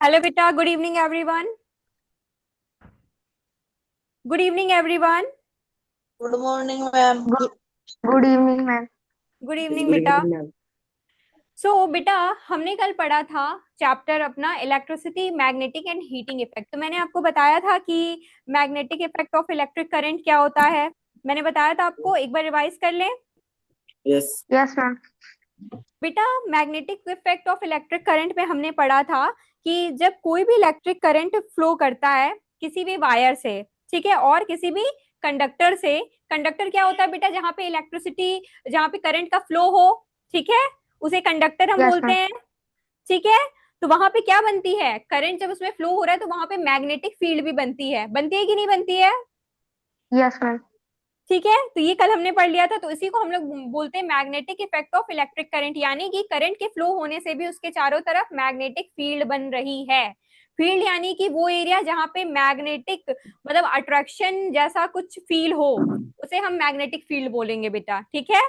Hello बेटा, good evening everyone. Good evening everyone. Good morning ma'am. Good good evening ma'am. Good evening good बेटा। Evening ma'am. बेटा, हमने कल पढ़ा था चैप्टर अपना electricity, magnetic and heating effect. तो मैंने आपको बताया था कि magnetic effect of electric current क्या होता है। मैंने बताया था आपको, एक बार रिवाइज कर लें। Yes yes ma'am. बेटा, magnetic effect of electric current में हमने पढ़ा था कि जब कोई भी इलेक्ट्रिक करंट फ्लो करता है किसी भी वायर से, ठीक है, और किसी भी कंडक्टर से। कंडक्टर क्या होता है बेटा? जहां पे इलेक्ट्रिसिटी, जहां पे करंट का फ्लो हो, ठीक है, उसे कंडक्टर हम यस बोलते मैम। हैं। ठीक है। तो वहां पे क्या बनती है? करंट जब उसमें फ्लो हो रहा है तो वहां पे मैग्नेटिक फील्ड भी बनती है कि नहीं बनती है? Yes ma'am. ठीक है। तो ये कल हमने पढ़ लिया था। तो इसी को हम लोग बोलते हैं magnetic effect of electric current, यानी कि करंट के फ्लो होने से भी उसके चारों तरफ मैग्नेटिक फील्ड बन रही है। फील्ड यानी कि वो एरिया जहां पे मैग्नेटिक, मतलब अट्रैक्शन जैसा कुछ फील हो, उसे हम मैग्नेटिक फील्ड बोलेंगे बेटा। ठीक है।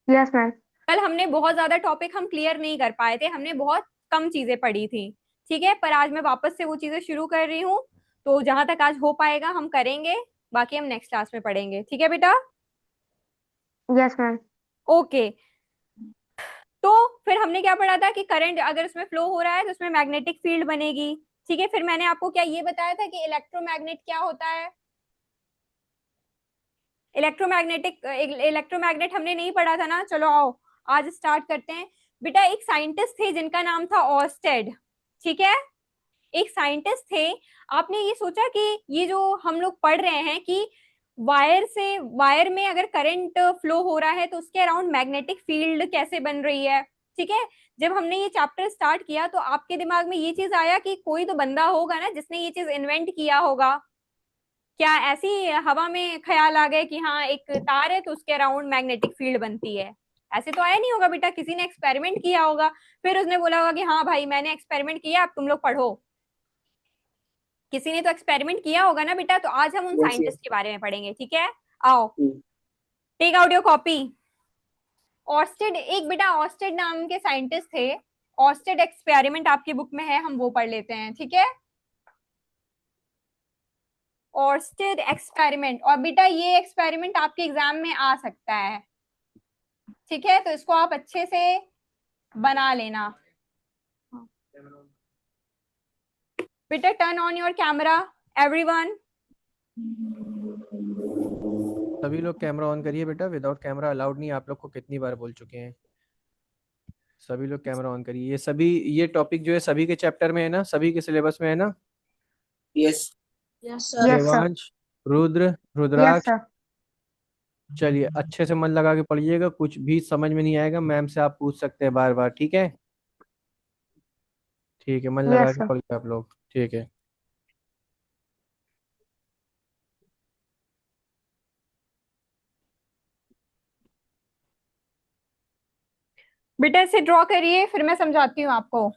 Yes ma'am. कल हमने बहुत ज्यादा टॉपिक हम क्लियर नहीं कर पाए थे, हमने बहुत कम चीजें पढ़ी थी। ठीक है, पर आज मैं वापस से वो चीजें शुरू कर रही हूँ। तो जहां तक आज हो पाएगा हम करेंगे, बाकी हम नेक्स्ट क्लास में पढ़ेंगे। ठीक है बेटा? Yes ma'am. ओके। तो फिर हमने क्या पढ़ा था कि करंट अगर उसमें फ्लो हो रहा है तो उसमें मैग्नेटिक फील्ड बनेगी। ठीक है। फिर मैंने आपको क्या ये बताया था कि इलेक्ट्रोमैग्नेट क्या होता है? इलेक्ट्रोमैग्नेट हमने नहीं पढ़ा था ना। चलो आओ, आज स्टार्ट करते हैं। बेटा, एक साइंटिस्ट थे जिनका नाम था ऑर्स्टेड। ठीक है। एक साइंटिस्ट थे। आपने ये सोचा कि ये जो हम लोग पढ़ रहे हैं कि वायर में अगर करंट फ्लो हो रहा है तो उसके अराउंड मैग्नेटिक फील्ड कैसे बन रही है? ठीक है। जब हमने ये चैप्टर स्टार्ट किया तो आपके दिमाग में ये चीज आया कि कोई तो बंदा होगा ना जिसने ये चीज इन्वेंट किया होगा। क्या ऐसी हवा में ख्याल आ गए कि हाँ एक तार है तो उसके अराउंड मैग्नेटिक फील्ड बनती है? ऐसे तो आया नहीं होगा बेटा, किसी ने एक्सपेरिमेंट किया होगा। फिर उसने बोला होगा कि हाँ भाई मैंने एक्सपेरिमेंट किया, अब तुम लोग पढ़ो। किसी ने तो एक्सपेरिमेंट किया होगा ना बेटा। तो आज हम उन यस यस। साइंटिस्ट के बारे में पढ़ेंगे। ठीक है। आओ, take out your copy. Oersted, एक बेटा ऑर्स्टेड नाम के साइंटिस्ट थे। ऑर्स्टेड एक्सपेरिमेंट आपकी बुक में है, हम वो पढ़ लेते हैं। ठीक है। ऑर्स्टेड एक्सपेरिमेंट, और बेटा ये एक्सपेरिमेंट आपके एग्जाम में आ सकता है। ठीक है, तो इसको आप अच्छे से बना लेना। बेटा, turn on your camera everyone. सभी लोग कैमरा ऑन करिए बेटा, विदाउट कैमरा अलाउड नहीं, आप लोग को कितनी बार बोल चुके हैं। सभी लोग कैमरा ऑन करिए। ये टॉपिक जो है सभी के चैप्टर में है ना, सभी के सिलेबस में है ना। Yes yes sir. Yes sir. Devansh, Rudra, yes Rudraksh, sir. चलिए अच्छे से मन लगा के पढ़िएगा। कुछ भी समझ में नहीं आएगा मैम से आप पूछ सकते हैं बार बार, ठीक है। ठीक है, मन लगा यस के सर। पढ़िए आप लोग, ठीक है। बेटा इसे ड्रॉ करिए, फिर मैं समझाती हूँ आपको।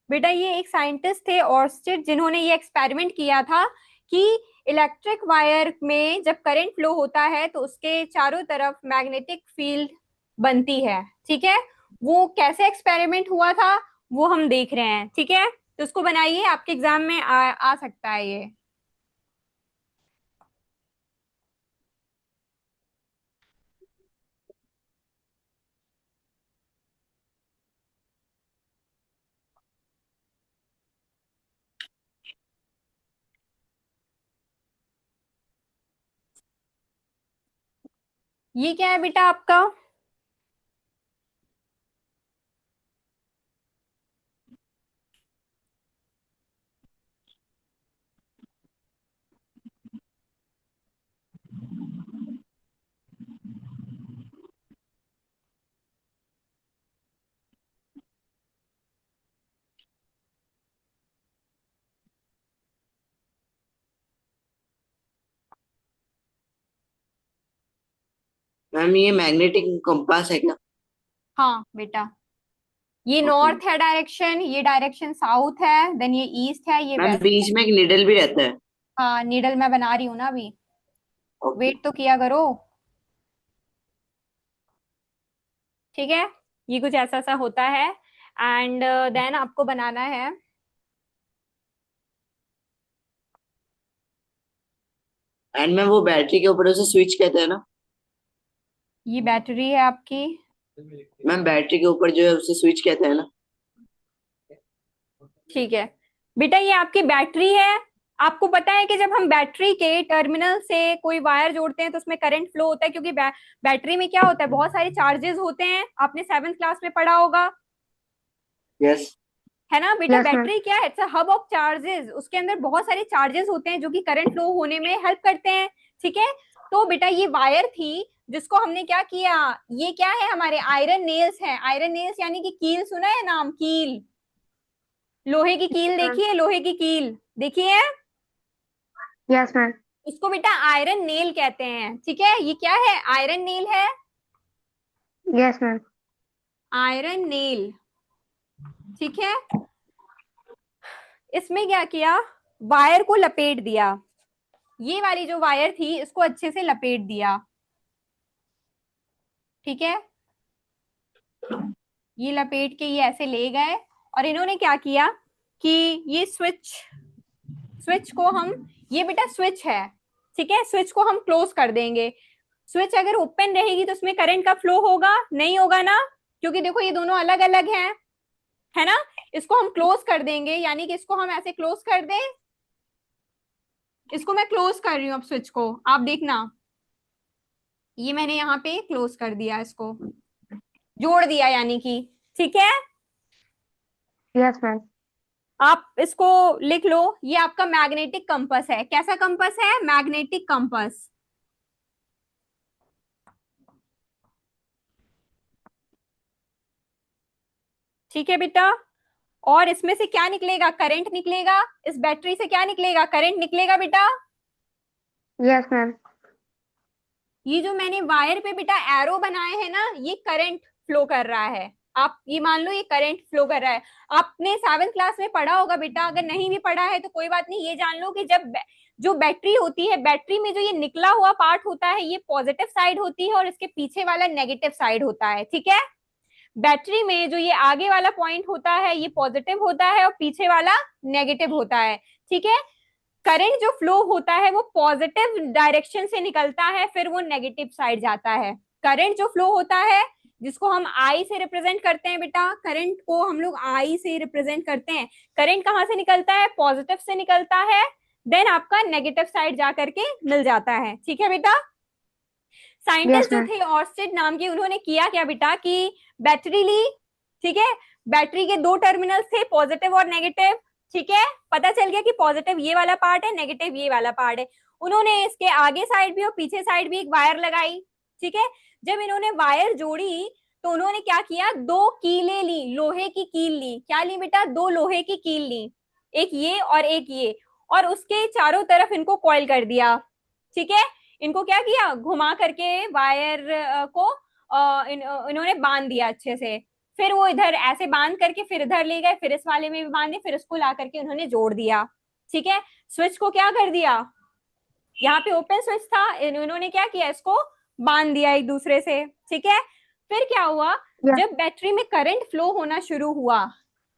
बेटा, ये एक साइंटिस्ट थे ऑर्स्टेड, जिन्होंने ये एक्सपेरिमेंट किया था कि इलेक्ट्रिक वायर में जब करंट फ्लो होता है तो उसके चारों तरफ मैग्नेटिक फील्ड बनती है। ठीक है। वो कैसे एक्सपेरिमेंट हुआ था वो हम देख रहे हैं। ठीक है। तो उसको बनाइए, आपके एग्जाम में आ सकता है ये। ये क्या है बेटा आपका? मैम ये मैग्नेटिक कंपास है क्या? हाँ बेटा, ये ओके। नॉर्थ है डायरेक्शन, ये डायरेक्शन साउथ है, देन ये ईस्ट है, ये मैम वेस्ट है। बीच में एक निडल भी रहता है। हाँ नीडल मैं बना रही हूँ ना अभी, ओके। वेट तो किया करो। ठीक है, ये कुछ ऐसा सा होता है। एंड देन आपको बनाना है, एंड मैम वो बैटरी के ऊपर उसे स्विच कहते हैं ना? ये बैटरी है आपकी। मैम बैटरी के ऊपर जो है उसे स्विच कहते हैं ना? ठीक है बेटा, ये आपकी बैटरी है। आपको पता है कि जब हम बैटरी के टर्मिनल से कोई वायर जोड़ते हैं तो उसमें करंट फ्लो होता है, क्योंकि बैटरी में क्या होता है, बहुत सारे चार्जेस होते हैं। आपने 7th क्लास में पढ़ा होगा, यस। है ना बेटा। Yes, ma'am. बैटरी क्या है, it's a hub of charges. उसके अंदर बहुत सारे चार्जेस होते हैं जो कि करंट फ्लो होने में हेल्प करते हैं। ठीक है, तो बेटा ये वायर थी जिसको हमने क्या किया, ये क्या है, हमारे आयरन नेल्स हैं। आयरन नेल्स यानी कि कील, सुना है नाम कील, लोहे की कील Ma'am. देखी है, लोहे की कील देखी है, Yes, ma'am. उसको बेटा आयरन नेल कहते हैं। ठीक है, ये क्या है, आयरन नेल है, Yes, ma'am. Iron nail. ठीक है, इसमें क्या किया, वायर को लपेट दिया। ये वाली जो वायर थी इसको अच्छे से लपेट दिया। ठीक है, ये लपेट के ये ऐसे ले गए और इन्होंने क्या किया कि ये स्विच, स्विच को हम, ये बेटा स्विच है, ठीक है, स्विच को हम क्लोज कर देंगे। स्विच अगर ओपन रहेगी तो उसमें करंट का फ्लो होगा, नहीं होगा ना, क्योंकि देखो ये दोनों अलग अलग हैं, है ना। इसको हम क्लोज कर देंगे, यानी कि इसको हम ऐसे क्लोज कर दें। इसको मैं क्लोज कर रही हूँ अब, स्विच को आप देखना, ये मैंने यहाँ पे क्लोज कर दिया, इसको जोड़ दिया यानी कि। ठीक है, Yes, ma'am. आप इसको लिख लो, ये आपका मैग्नेटिक कंपास है। कैसा कंपास है, मैग्नेटिक कंपास। ठीक है बेटा, और इसमें से क्या निकलेगा, करंट निकलेगा। इस बैटरी से क्या निकलेगा, करंट निकलेगा बेटा। Yes, ma'am. ये जो मैंने वायर पे बेटा एरो बनाए हैं ना, ये करंट फ्लो कर रहा है। आप ये मान लो ये करंट फ्लो कर रहा है। आपने 7th क्लास में पढ़ा होगा बेटा, अगर नहीं भी पढ़ा है तो कोई बात नहीं, ये जान लो कि जब जो बैटरी होती है, बैटरी में जो ये निकला हुआ पार्ट होता है ये पॉजिटिव साइड होती है और इसके पीछे वाला नेगेटिव साइड होता है। ठीक है, बैटरी में जो ये आगे वाला पॉइंट होता है ये पॉजिटिव होता है और पीछे वाला नेगेटिव होता है। ठीक है, करंट जो फ्लो होता है वो पॉजिटिव डायरेक्शन से निकलता है, फिर वो नेगेटिव साइड जाता है। करंट जो फ्लो होता है, जिसको हम आई से रिप्रेजेंट करते हैं बेटा, करंट को हम लोग आई से रिप्रेजेंट करते हैं। करंट कहाँ से निकलता है, पॉजिटिव से निकलता है, देन आपका नेगेटिव साइड जा करके मिल जाता है। ठीक है बेटा, Yes, साइंटिस्ट जो ma'am. थे ऑर्स्टेड नाम के, उन्होंने किया क्या बेटा कि बैटरी ली। ठीक है, बैटरी के दो टर्मिनल्स थे, पॉजिटिव और नेगेटिव। ठीक है, पता चल गया कि पॉजिटिव ये वाला पार्ट है, नेगेटिव ये वाला पार्ट है। उन्होंने इसके आगे साइड भी और पीछे साइड भी एक वायर लगाई। ठीक है, जब इन्होंने वायर जोड़ी तो उन्होंने क्या किया, दो कीलें ली, लोहे की कील ली। क्या ली बेटा, दो लोहे की कील ली, एक ये और एक ये, और उसके चारों तरफ इनको कॉइल कर दिया। ठीक है, इनको क्या किया, घुमा करके वायर को इन्होंने बांध दिया अच्छे से। फिर वो इधर ऐसे बांध करके फिर इधर ले गए, फिर इस वाले में भी बांधे, फिर इसको ला करके उन्होंने जोड़ दिया। ठीक है, स्विच को क्या कर दिया, यहाँ पे ओपन स्विच था, इन्होंने क्या किया, इसको बांध दिया एक दूसरे से। ठीक है, फिर क्या हुआ, Yeah. जब बैटरी में करंट फ्लो होना शुरू हुआ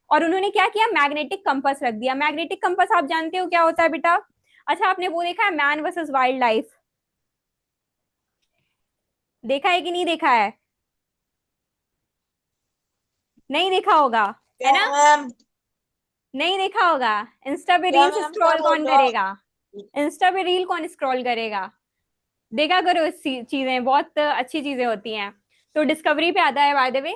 और उन्होंने क्या किया, मैग्नेटिक कंपास रख दिया। मैग्नेटिक कंपास आप जानते हो क्या होता है बेटा। अच्छा, आपने वो देखा है मैन वर्सेस वाइल्ड लाइफ, देखा है कि नहीं देखा है, नहीं देखा होगा, है ना, मैम। नहीं देखा होगा। इंस्टा पे क्या रील्स मैम, क्या स्क्रॉल बोल कौन रहे हो? करेगा, इंस्टा पे रील कौन स्क्रॉल करेगा। देखा करो, इस चीजें बहुत अच्छी चीजें होती हैं। तो डिस्कवरी पे आता है बाय द वे।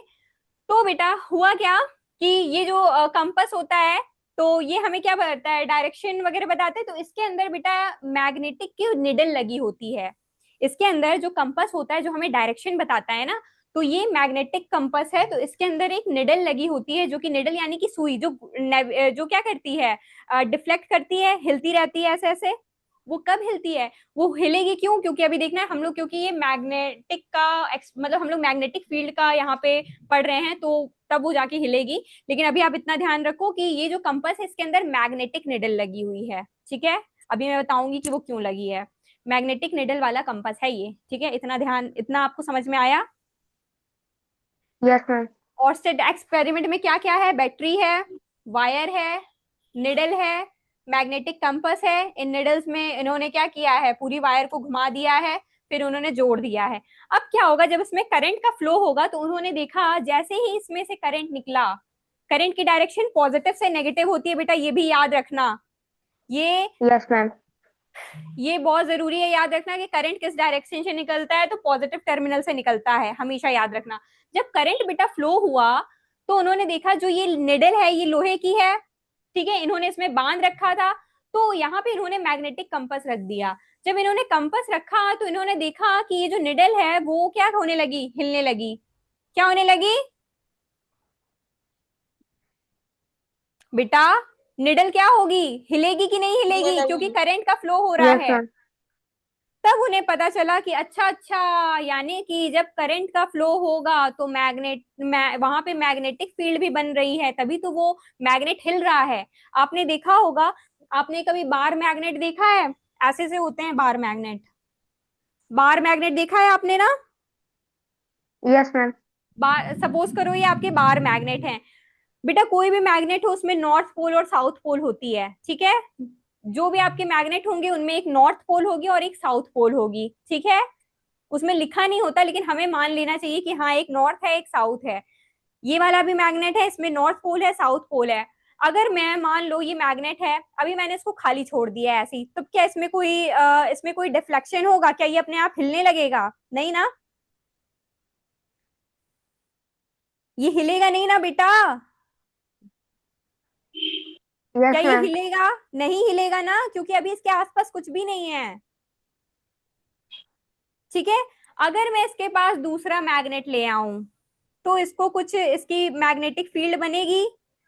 तो बेटा हुआ क्या कि ये जो कंपास होता है, तो ये हमें क्या बताता है, डायरेक्शन वगैरह बताते हैं। तो इसके अंदर बेटा मैग्नेटिक की निडल लगी होती है। इसके अंदर जो कंपास होता है जो हमें डायरेक्शन बताता है ना, तो ये मैग्नेटिक कंपास है। तो इसके अंदर एक निडल लगी होती है, जो कि निडल यानी कि सुई, जो जो क्या करती है, डिफ्लेक्ट करती है, हिलती रहती है ऐसे ऐसे। वो कब हिलती है? वो हिलेगी क्यों? क्योंकि अभी देखना है हम लोग, क्योंकि ये मैग्नेटिक का मतलब हम लोग मैग्नेटिक फील्ड का यहाँ पे पढ़ रहे हैं, तो तब वो जाके हिलेगी। लेकिन अभी आप इतना ध्यान रखो कि ये जो कंपास है इसके अंदर मैग्नेटिक निडल लगी हुई है, ठीक है? अभी मैं बताऊंगी कि वो क्यों लगी है। मैग्नेटिक निडल वाला कंपास है ये, ठीक है? इतना ध्यान, इतना आपको समझ में आया? Yes, ma'am. ऑर्स्टेड एक्सपेरिमेंट में क्या क्या है? बैटरी है, वायर है, निडल है, मैग्नेटिक कंपास है। इन निडल्स में इन्होंने क्या किया है? पूरी वायर को घुमा दिया है, फिर उन्होंने जोड़ दिया है। अब क्या होगा जब इसमें करंट का फ्लो होगा? तो उन्होंने देखा जैसे ही इसमें से करंट निकला, करंट की डायरेक्शन पॉजिटिव से नेगेटिव होती है बेटा, ये भी याद रखना। ये Yes, ma'am. ये बहुत जरूरी है याद रखना कि करंट किस डायरेक्शन से निकलता है, तो पॉजिटिव टर्मिनल से निकलता है, हमेशा याद रखना। जब करंट बेटा फ्लो हुआ तो उन्होंने देखा जो ये निडल है ये लोहे की है, ठीक है? इन्होंने इसमें बांध रखा था, तो यहाँ पे इन्होंने मैग्नेटिक कंपास रख दिया। जब इन्होंने कंपास रखा तो इन्होंने देखा कि ये जो निडल है वो क्या होने लगी? हिलने लगी। क्या होने लगी बेटा? निडल क्या होगी? हिलेगी कि नहीं हिलने हिलेगी? क्योंकि लगी। करंट का फ्लो हो रहा Yes, है। ma'am. तब उन्हें पता चला कि अच्छा अच्छा, यानी कि जब करंट का फ्लो होगा तो वहां पे मैग्नेटिक फील्ड भी बन रही है, तभी तो वो मैग्नेट हिल रहा है। आपने देखा होगा, आपने कभी बार मैग्नेट देखा है? ऐसे से होते हैं बार मैग्नेट। बार मैग्नेट देखा है आपने ना? Yes, ma'am. बार, सपोज करो ये आपके बार मैग्नेट हैं। बेटा कोई भी मैग्नेट हो उसमें नॉर्थ पोल और साउथ पोल होती है, ठीक है? जो भी आपके मैग्नेट होंगे उनमें एक नॉर्थ पोल होगी और एक साउथ पोल होगी, ठीक है? उसमें लिखा नहीं होता लेकिन हमें मान लेना चाहिए कि हाँ एक नॉर्थ है एक साउथ है। ये वाला भी मैग्नेट है, इसमें नॉर्थ पोल है साउथ पोल है। अगर मैं मान लो ये मैग्नेट है, अभी मैंने इसको खाली छोड़ दिया है ऐसे ही, तो क्या इसमें कोई डिफ्लेक्शन होगा? क्या ये अपने आप हिलने लगेगा? नहीं ना? ये हिलेगा नहीं ना बेटा? क्या Yes, ये ma'am. हिलेगा? नहीं हिलेगा ना, क्योंकि अभी इसके आसपास कुछ भी नहीं है, ठीक है? अगर मैं इसके पास दूसरा मैग्नेट ले आऊं तो इसको कुछ, इसकी मैग्नेटिक फील्ड बनेगी,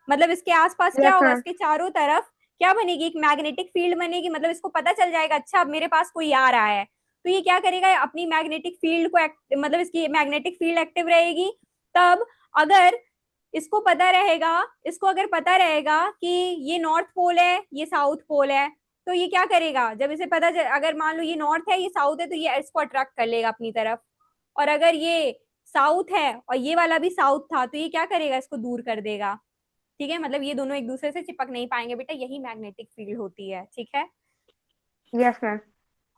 मतलब इसके आसपास क्या Yes, होगा? ma'am. इसके चारों तरफ क्या बनेगी? एक मैग्नेटिक फील्ड बनेगी। मतलब इसको पता चल जाएगा अच्छा अब मेरे पास कोई आ रहा है, तो ये क्या करेगा? अपनी मैग्नेटिक फील्ड को मतलब इसकी मैग्नेटिक फील्ड एक्टिव रहेगी। तब अगर इसको पता रहेगा, इसको अगर पता रहेगा कि ये नॉर्थ पोल है ये साउथ पोल है, तो ये क्या करेगा? जब इसे अगर मान लो ये नॉर्थ है ये साउथ है, तो ये इसको अट्रैक्ट कर लेगा अपनी तरफ। और अगर ये साउथ है और ये वाला भी साउथ था, तो ये क्या करेगा? इसको दूर कर देगा, ठीक है? मतलब ये दोनों एक दूसरे से चिपक नहीं पाएंगे बेटा, यही मैग्नेटिक फील्ड होती है, ठीक है? Yes, ma'am.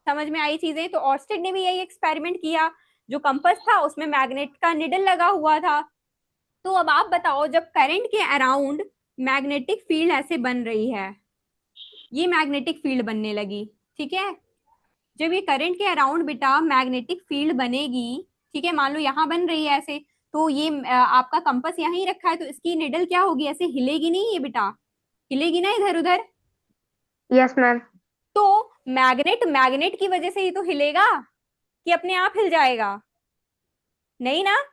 समझ में आई चीजें? तो ऑर्स्टेड ने भी यही एक्सपेरिमेंट किया। जो कंपास था उसमें मैग्नेट का निडल लगा हुआ था। तो अब आप बताओ, जब करंट के अराउंड मैग्नेटिक फील्ड ऐसे बन रही है, ये मैग्नेटिक फील्ड बनने लगी, ठीक है? जब ये करंट के अराउंड बेटा मैग्नेटिक फील्ड बनेगी, ठीक है? मान लो यहाँ बन रही है ऐसे, तो ये आपका कंपास यहाँ ही रखा है, तो इसकी निडल क्या होगी? ऐसे हिलेगी नहीं ये बेटा? हिलेगी ना इधर उधर? Yes, ma'am. तो मैग्नेट मैग्नेट की वजह से ही तो हिलेगा, कि अपने आप हिल जाएगा? नहीं ना?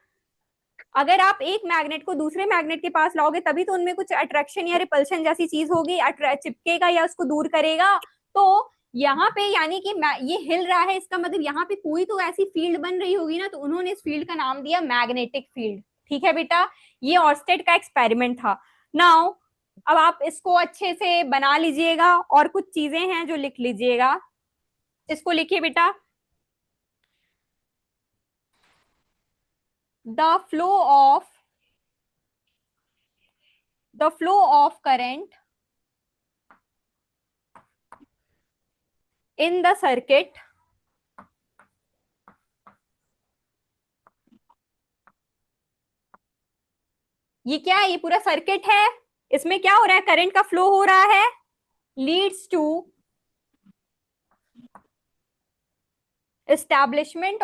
अगर आप एक मैग्नेट को दूसरे मैग्नेट के पास लाओगे तभी तो उनमें कुछ अट्रैक्शन या रिपल्शन जैसी चीज होगी, चिपकेगा या उसको दूर करेगा। तो यहाँ पे यानी कि ये हिल रहा है, इसका मतलब यहाँ पे कोई तो ऐसी फील्ड बन रही होगी ना, तो उन्होंने इस फील्ड का नाम दिया मैग्नेटिक फील्ड, ठीक है बेटा? ये ऑर्स्टेड का एक्सपेरिमेंट था। नाउ अब आप इसको अच्छे से बना लीजिएगा, और कुछ चीजें हैं जो लिख लीजिएगा। इसको लिखिए बेटा। The flow of the flow of current in the circuit ये क्या है? ये पूरा सर्किट है, इसमें क्या हो रहा है? करंट का फ्लो हो रहा है, leads to establishment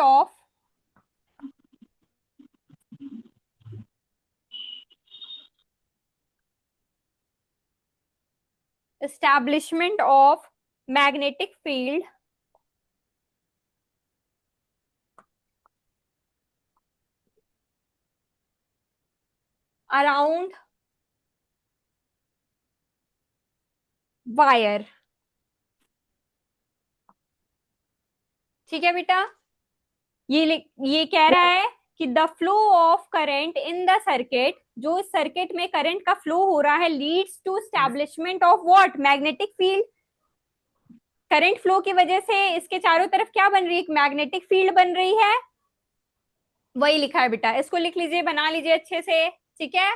of magnetic field around wire. ठीक है बेटा, ये कह रहा है कि the flow of current in the circuit, जो इस सर्किट में करंट का फ्लो हो रहा है, leads to establishment of what, magnetic field. Current flow की वजह से इसके चारों तरफ क्या बन रही है, एक मैग्नेटिक फील्ड बन रही है। वही लिखा है बेटा, इसको लिख लीजिए, बना लीजिए अच्छे से, ठीक है।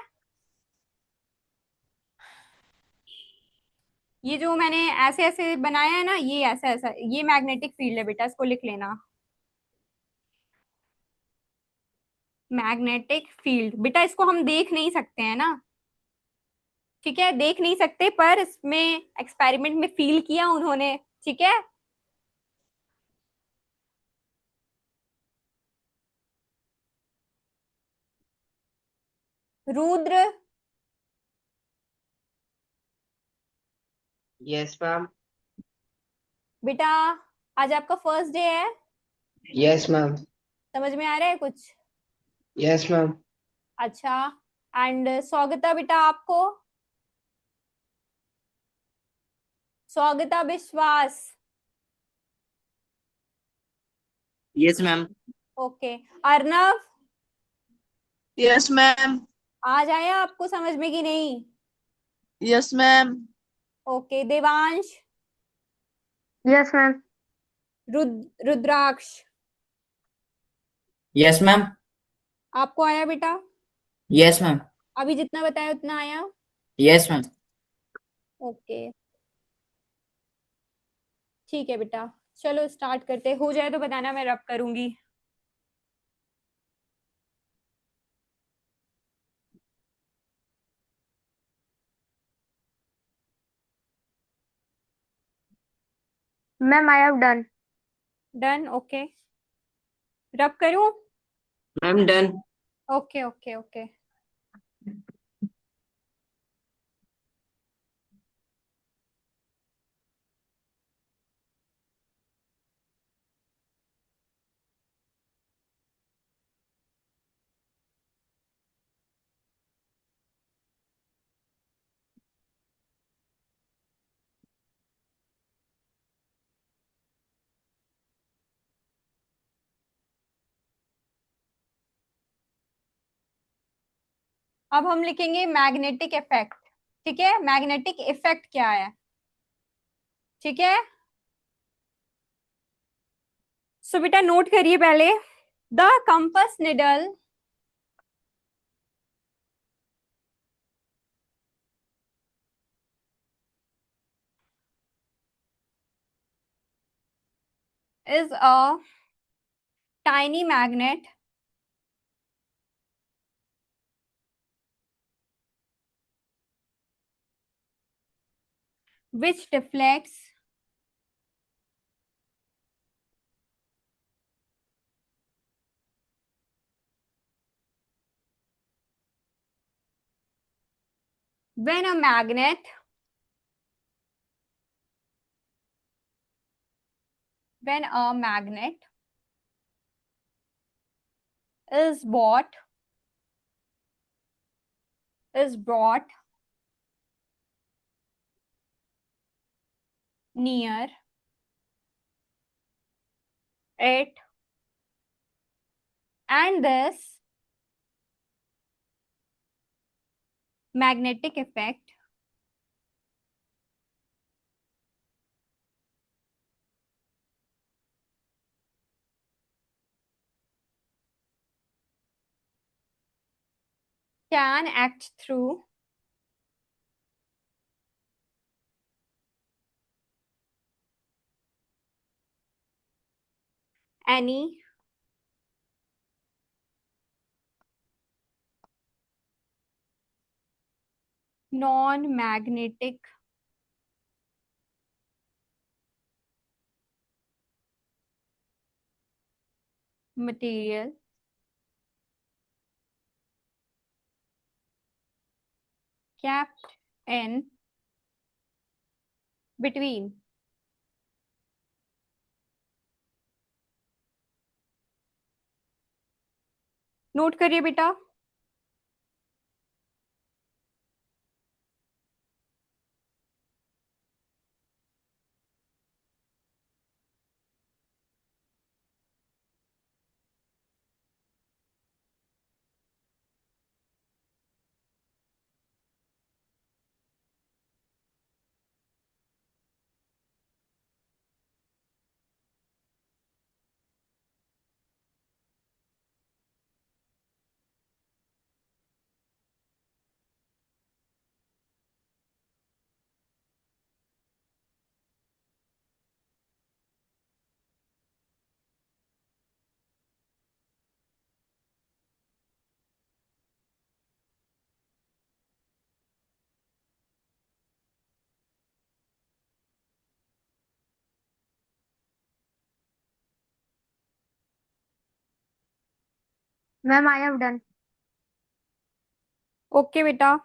ये जो मैंने ऐसे ऐसे बनाया है ना, ये ऐसा ऐसा, ये मैग्नेटिक फील्ड है बेटा, इसको लिख लेना। मैग्नेटिक फील्ड बेटा, इसको हम देख नहीं सकते हैं ना, ठीक है, देख नहीं सकते, पर इसमें एक्सपेरिमेंट में फील किया उन्होंने, ठीक है। Rudra, yes ma'am. बेटा आज आपका फर्स्ट डे है, यस मैम। समझ में आ रहा है कुछ? Yes ma'am. अच्छा, एंड स्वागता बेटा आपको, स्वागता विश्वास, yes ma'am. Okay. Arnav, Yes, ma'am. आज आया आपको समझ में कि नहीं? Yes, ma'am. Okay. Devansh, Yes, ma'am. रुद्राक्ष, यस मैम। आपको आया बेटा? Yes ma'am. अभी जितना बताया उतना आया? Yes ma'am. ओके, ठीक है बेटा, चलो स्टार्ट करते, हो जाए तो बताना, मैं रब करूंगी। Ma'am, I have done. Done, okay, रब करूं? Ma'am done. Okay okay okay. अब हम लिखेंगे मैग्नेटिक इफेक्ट, ठीक है। मैग्नेटिक इफेक्ट क्या है, ठीक है। सो बेटा नोट करिए पहले, the compass needle is a tiny magnet which deflects when a magnet is brought near it, and this magnetic effect can act through any non-magnetic material kept in between. Note करिए बेटा, Ma'am, I have done. Okay बेटा।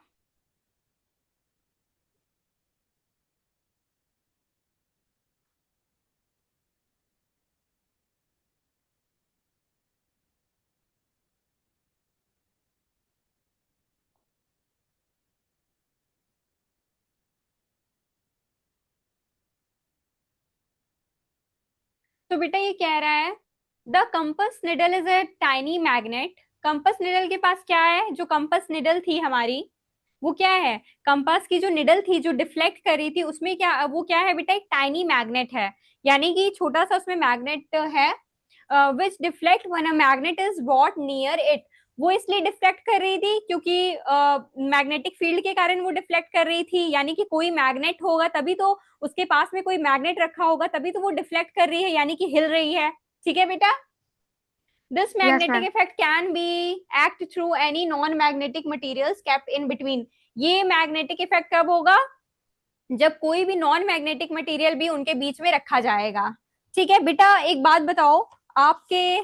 तो बेटा ये कह रहा है the compass needle is a tiny magnet. Compass needle के पास क्या है? जो कंपस निडल थी हमारी वो क्या है? कंपास की जो निडल थी जो डिफ्लेक्ट कर रही थी उसमें क्या, वो क्या है बेटा? एक टाइनी मैग्नेट है, यानी कि छोटा सा उसमें मैग्नेट है। Which deflect when a magnet is brought near it. वो इसलिए डिफ्लेक्ट कर रही थी क्योंकि मैग्नेटिक फील्ड के कारण वो डिफ्लेक्ट कर रही थी, यानी कि कोई मैग्नेट होगा तभी तो, उसके पास में कोई मैग्नेट रखा होगा तभी तो वो डिफ्लेक्ट कर रही है, यानी कि हिल रही है। ठीक है बेटा। This Yes, magnetic ma'am. effect can be act through any non-magnetic materials kept in between। ये मैग्नेटिक इफेक्ट कब होगा? जब कोई भी नॉन मैग्नेटिक मटेरियल भी उनके बीच में रखा जाएगा। ठीक है बेटा, एक बात बताओ, आपके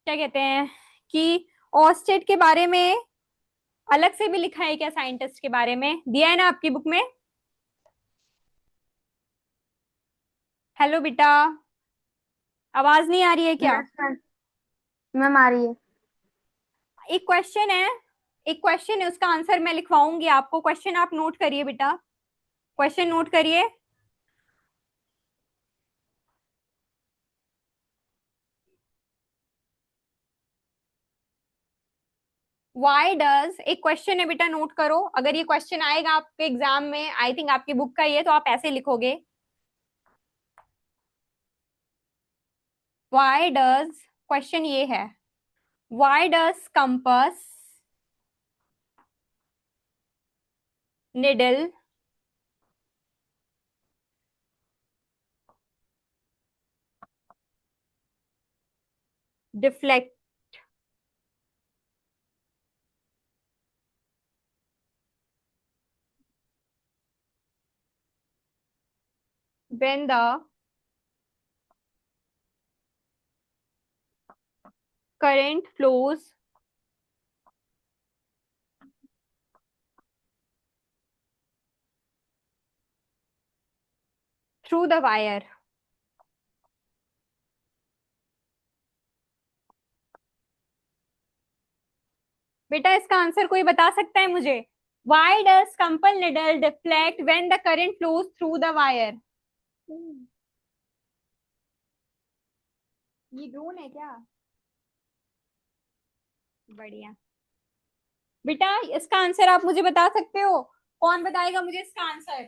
क्या कहते हैं कि ऑस्टेड के बारे में अलग से भी लिखा है क्या? साइंटिस्ट के बारे में दिया है ना आपकी बुक में? हेलो बेटा, आवाज नहीं आ रही है क्या? Yes, ma'am. Ma'am, आ रही है। एक क्वेश्चन है, एक क्वेश्चन है, उसका आंसर मैं लिखवाऊंगी आपको। क्वेश्चन आप नोट करिए बेटा, क्वेश्चन नोट करिए। वाई डज, एक क्वेश्चन है बेटा, नोट करो। अगर ये क्वेश्चन आएगा आपके एग्जाम में, आई थिंक आपकी बुक का ये, तो आप ऐसे लिखोगे। वाई डज, क्वेश्चन ये है, why does compass needle deflect when the current flows through the wire। बेटा इसका आंसर कोई बता सकता है मुझे? Why does कंपन needle deflect when the current flows through the wire? ये ड्रोन है क्या? बढ़िया बेटा, इसका आंसर आप मुझे बता सकते हो? कौन बताएगा मुझे इसका answer?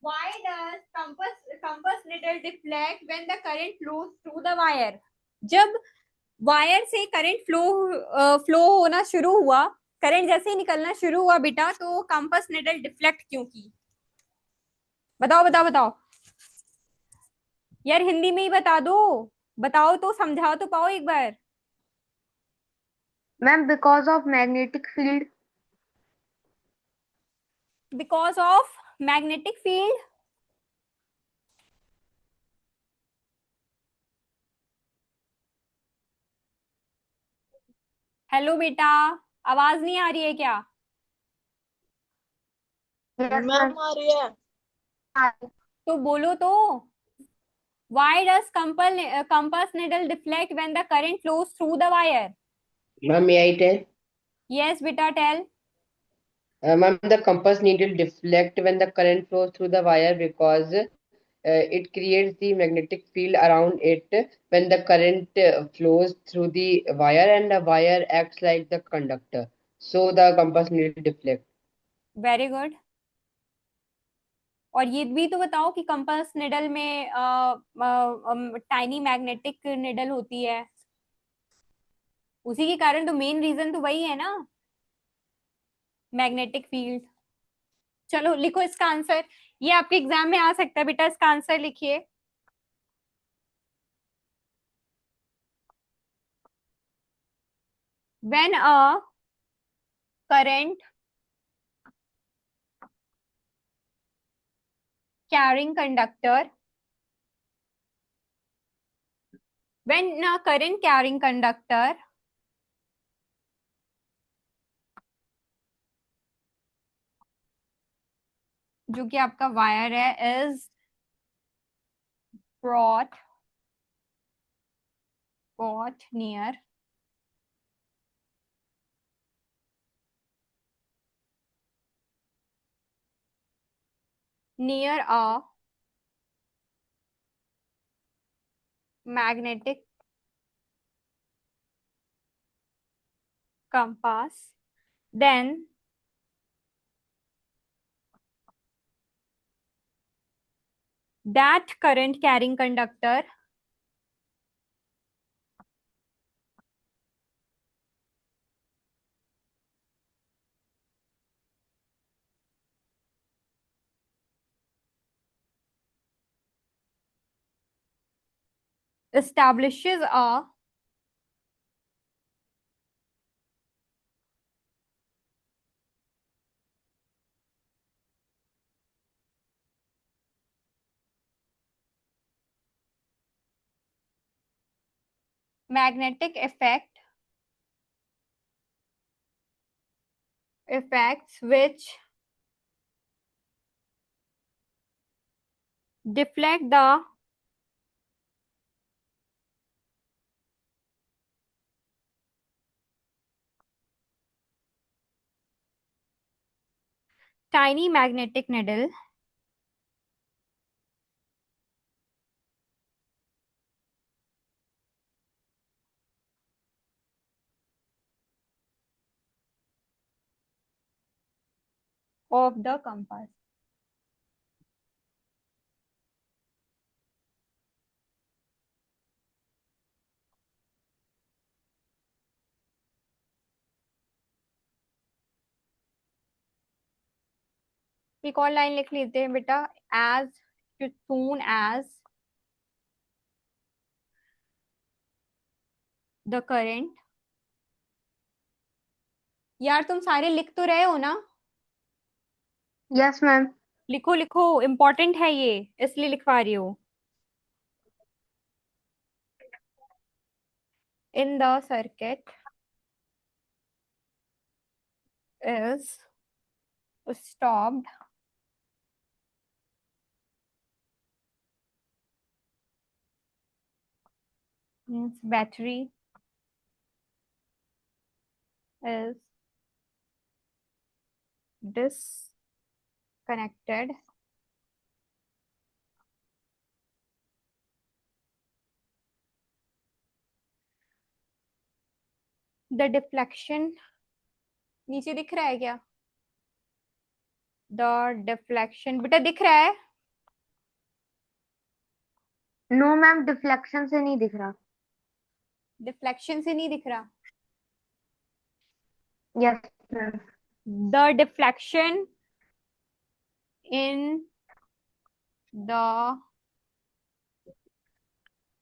Why does compass needle deflect when the current flows through the wire? जब वायर से करंट फ्लो होना शुरू हुआ, करंट जैसे ही निकलना शुरू हुआ बेटा, तो कंपास निडल डिफ्लेक्ट क्यों की? बताओ बताओ बताओ यार, हिंदी में ही बता दो, बताओ तो, समझाओ तो पाओ एक बार। Ma'am, because of magnetic field. Because of magnetic field. Hello बेटा, आवाज नहीं आ रही है क्या? Yes, ma'am ma'am. आ रही है। तो बोलो तो। Why does compass needle deflect when the current flows through the wire? Ma'am, may I tell? Yes बेटा, tell. Ma'am, the compass needle deflect when the current flows through the wire because it creates the magnetic field around it when the current flows through the wire and the wire acts like the conductor. So the compass needle deflect. Very good. और ये भी तो बताओ कि compass needle में tiny magnetic needle होती है, उसी के कारण तो, मेन रीजन तो वही है ना, मैग्नेटिक फील्ड। चलो लिखो इसका आंसर, ये आपके एग्जाम में आ सकता है बेटा, इसका आंसर लिखिए। When a current carrying conductor when a current carrying conductor जो कि आपका वायर है is brought near a magnetic compass, then that current carrying conductor establishes a magnetic effects which deflect the tiny magnetic needle of the compass. एक और line लिख लेते हैं बेटा, as soon as the current. यार तुम सारे लिख तो रहे हो ना? Yes ma'am. लिखो लिखो, इम्पोर्टेंट है ये, इसलिए लिखवा रही हूँ। In the circuit is stopped means battery is disconnected the deflection, नीचे दिख रहा है क्या? The deflection बेटा दिख रहा है? नो मैम, डिफ्लेक्शन से नहीं दिख रहा। डिफ्लेक्शन से नहीं दिख रहा। Yes ma'am. The deflection in the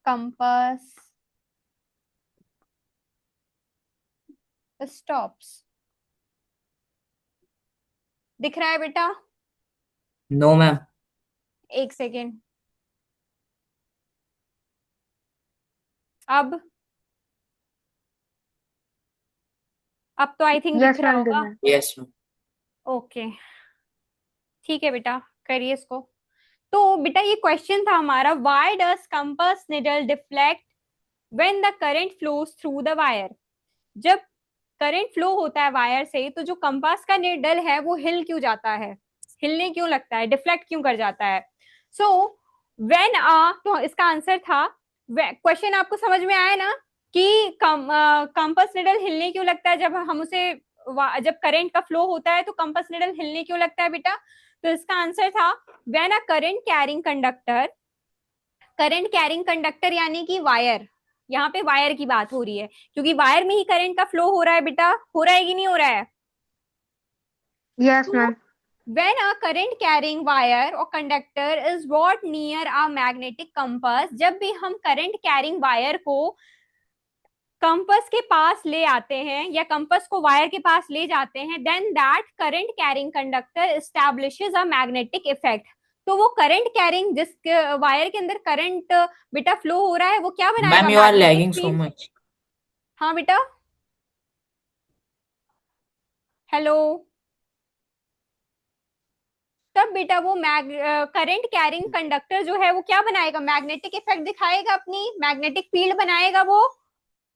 compass stops. दिख रहा है बेटा? No ma'am. एक सेकेंड, अब तो आई थिंक यस दिख रहा मैम, दिख होगा। रहा है। Yes ma'am. ओके ठीक है बेटा, करिए इसको। तो बेटा ये क्वेश्चन था हमारा, why does compass needle deflect when the current flows through the wire. जब करंट फ्लो होता है वायर से तो जो कंपास का निडल है वो हिल क्यों जाता है, हिलने क्यों लगता है, डिफ्लेक्ट क्यों कर जाता है। सो व्हेन तो इसका आंसर था, क्वेश्चन आपको समझ में आया ना कि कंपास निडल हिलने क्यों लगता है जब हम उसे, जब करंट का फ्लो होता है तो कंपास निडल हिलने क्यों लगता है बेटा। तो इसका आंसर था when a current carrying conductor यानी कि वायर, यहाँ पे वायर की बात हो रही है क्योंकि वायर में ही करंट का फ्लो हो रहा है बेटा, हो रहा है कि नहीं हो रहा है। Yes ma'am. When a current carrying wire or conductor is brought near a magnetic compass, जब भी हम current carrying wire को कंपस के पास ले आते हैं या कंपस को वायर के पास ले जाते हैं, then that current carrying conductor establishes a magnetic effect. तो वो करंट कैरिंग जिस वायर के अंदर करंट बेटा फ्लो हो रहा है वो क्या बनाएगा, ma'am you are magnetic lagging so field. Much. हाँ बेटा, हेलो। तब बेटा वो करंट कैरिंग कंडक्टर जो है वो क्या बनाएगा, मैग्नेटिक इफेक्ट दिखाएगा, अपनी मैग्नेटिक फील्ड बनाएगा वो,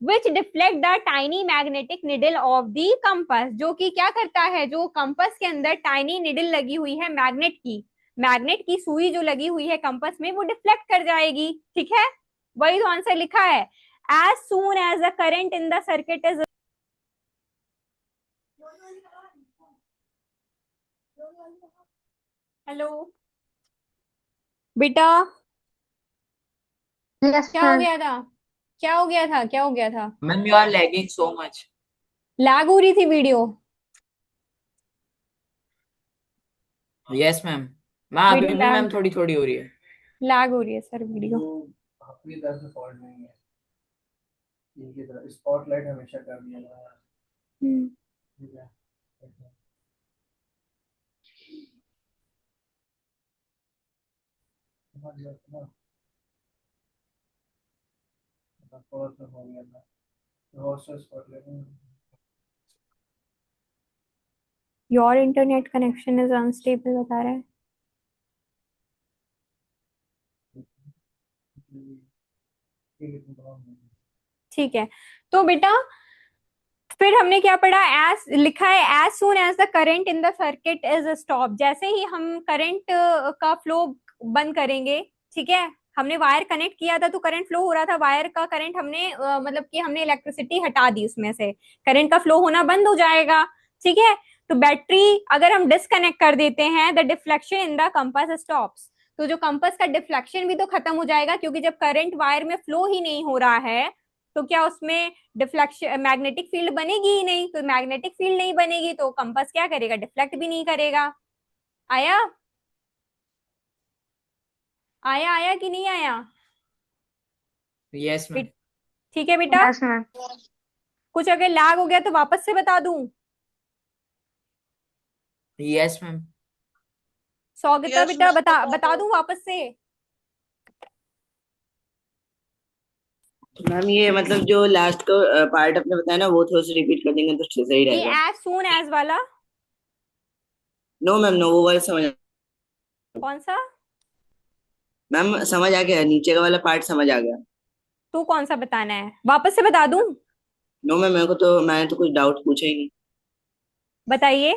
which deflect the tiny magnetic needle of the compass, जो कि क्या करता है, जो कंपास के अंदर टाइनी निडल लगी हुई है मैग्नेट की सुई जो लगी हुई है कंपास में वो डिफ्लेक्ट कर जाएगी। ठीक है, वही तो आंसर लिखा है, as soon as the current in the circuit is. Hello बेटा, Yes, क्या हो ma'am. गया था, क्या हो गया था, क्या हो गया था? Ma'am you are lagging so much. Lag हो रही थी वीडियो? Yes ma'am. मैम अभी वीडियो भी मैम लैग, थोड़ी थोड़ी हो रही है। लैग हो रही है सर वीडियो। अपनी तरफ से फॉल्ट नहीं है, इनकी तरफ स्पॉटलाइट हमेशा कर दिया जाता है। ठीक है, समझ गया ना, थोड़ा सा हो गया था, और से spotlight your internet connection is unstable बता रहा है। ठीक है, तो बेटा फिर हमने क्या पढ़ा, एज लिखा है as soon as the current in the circuit is stop, जैसे ही हम करंट का फ्लो बंद करेंगे, ठीक है, हमने वायर कनेक्ट किया था तो करंट फ्लो हो रहा था, वायर का करंट हमने मतलब कि हमने इलेक्ट्रिसिटी हटा दी उसमें से, करंट का फ्लो होना बंद हो जाएगा। ठीक है, तो बैटरी अगर हम डिस्कनेक्ट कर देते हैं, the deflection in the compass stops, तो जो कंपास का डिफ्लेक्शन भी तो खत्म हो जाएगा, क्योंकि जब करंट वायर में फ्लो ही नहीं हो रहा है तो क्या उसमें डिफ्लेक्शन मैग्नेटिक फील्ड बनेगी ही नहीं, तो मैग्नेटिक फील्ड नहीं बनेगी तो कंपास क्या करेगा, डिफ्लेक्ट भी नहीं करेगा। आया, आया आया कि नहीं आया? Yes ma'am. ठीक है बेटा, Yes, ma'am. कुछ अगर लैग हो गया तो वापस से बता दूं, यस मैम। सौगता यस बेटा मैम बता बता बता दो। दूं वापस से? मैम ये मतलब जो लास्ट का पार्ट आपने बताया ना वो थोड़ा सा रिपीट कर देंगे तो सही ये रहेगा। एज सून एज वाला नो मैम नो, वो वाला समझ, कौन सा? मैम समझ आ गया, नीचे का वाला पार्ट समझ आ गया। तू कौन सा बताना है, वापस से बता दूं? नो मैम, मेरे को तो मैंने तो कुछ डाउट पूछा ही नहीं। बताइए।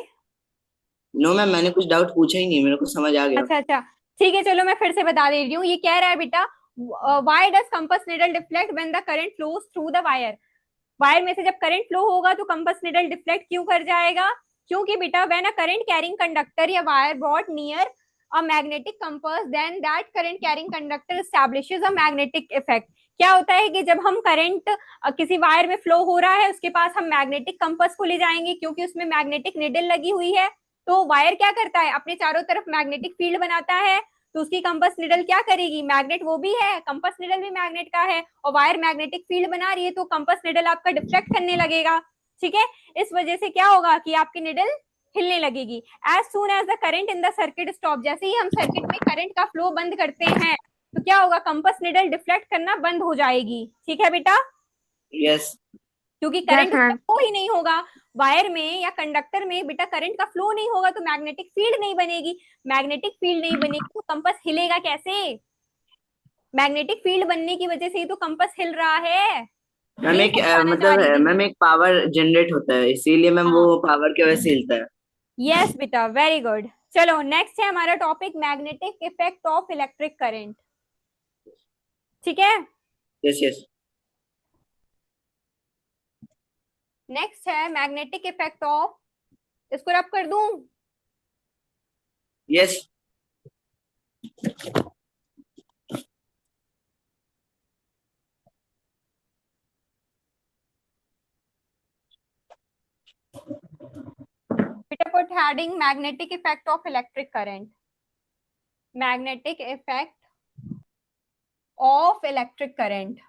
नो मैम, मैंने कुछ डाउट पूछा ही नहीं, मेरे को समझ आ गया। अच्छा अच्छा, ठीक है, चलो मैं फिर से बता दे रही हूँ, ये कह रहा है बेटा, why does compass needle deflect when the current flows through the wire, wire में से जब करंट फ्लो होगा तो कंपास निडल डिफ्लेक्ट क्यों कर जाएगा, क्योंकि बेटा when a current carrying conductor या wire brought near a magnetic compass then that current carrying conductor establishes a magnetic effect. क्या होता है कि जब हम करंट किसी वायर में फ्लो हो रहा है उसके पास हम मैग्नेटिक कंपास को ले जाएंगे, क्योंकि उसमें मैग्नेटिक निडल लगी हुई है, तो वायर क्या करता है, अपने चारों तरफ मैग्नेटिक फील्ड बनाता है, तो उसकी कंपास निडल क्या करेगी, मैग्नेट वो भी है, कंपास निडल भी मैग्नेट का है, और वायर मैग्नेटिक फील्ड बना रही है तो कंपास निडल आपका डिफ्लेक्ट करने लगेगा। ठीक है, इस वजह से क्या होगा कि आपकी निडल हिलने लगेगी। As soon as the current in the circuit stop, जैसे ही हम सर्किट में करंट का फ्लो बंद करते हैं तो क्या होगा, कंपास निडल डिफ्लेक्ट करना बंद हो जाएगी। ठीक है बेटा, यस। क्योंकि Yes, करंट उसका ma'am. फ्लो ही नहीं होगा, वायर में या कंडक्टर में बेटा करंट का फ्लो नहीं होगा तो मैग्नेटिक फील्ड नहीं बनेगी, मैग्नेटिक फील्ड नहीं बनेगी तो कंपास हिलेगा कैसे, मैग्नेटिक फील्ड बनने की वजह से ही तो कंपास हिल रहा है, मैम ये एक समझाना चाह मतलब रही थी मैं। मैम एक पावर जनरेट होता है, इसीलिए मैम वो हाँ, पावर की वजह से हिलता है। यस बेटा, वेरी गुड। चलो नेक्स्ट है हमारा topic, magnetic effect of electric current. ठीक है, यस यस। नेक्स्ट है मैग्नेटिक इफेक्ट ऑफ, इसको रब कर दूं? यस बेटा put heading magnetic effect of electric current, magnetic effect of electric current.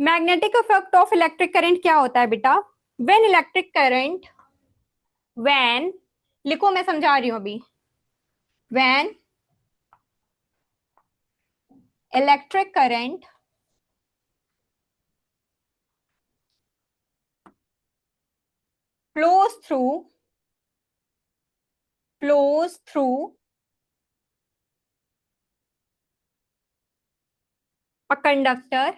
Magnetic effect of electric current क्या होता है बेटा? व्हेन इलेक्ट्रिक करंट, व्हेन, लिखो मैं समझा रही हूं अभी। When electric current flows through a conductor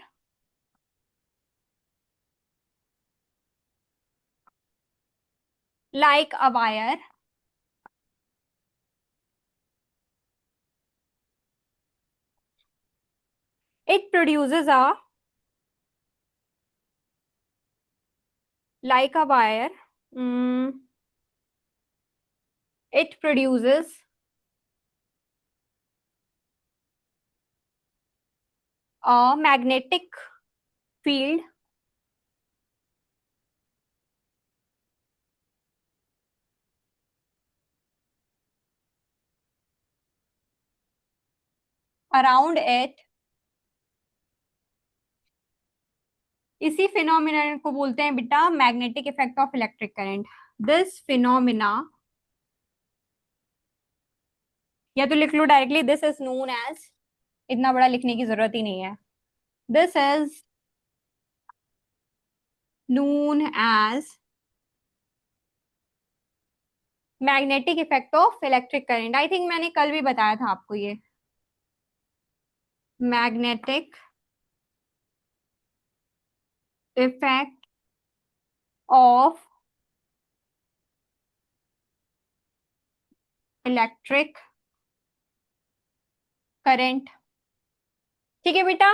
like a wire, it produces a, like a wire, it produces a magnetic field around it। इसी फिनोमिना को बोलते हैं बेटा magnetic effect of electric current. This phenomena, या तो लिख लो directly, this is known as, इतना बड़ा लिखने की जरूरत ही नहीं है। This is known as magnetic effect of electric current. I think मैंने कल भी बताया था आपको ये। Magnetic effect of electric current. ठीक है बेटा,